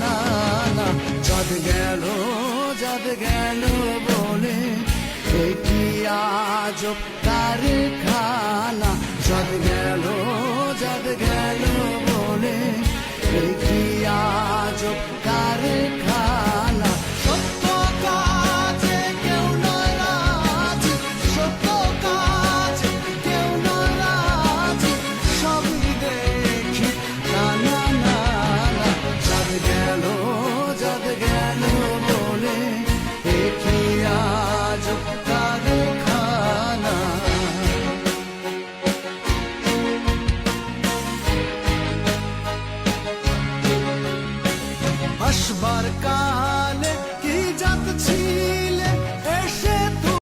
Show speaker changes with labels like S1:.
S1: না না চাঁদ গেল বলে কি আজব কারখানা চাঁদ গেল বলে কি আজব কারখানা সত্য কাজে কেউ নয় রাজি সত্য কাজে কেউ নয় রাজি সবই দেখি না না না না চাঁদ গেল বলে কি আজব কারখানা আসবার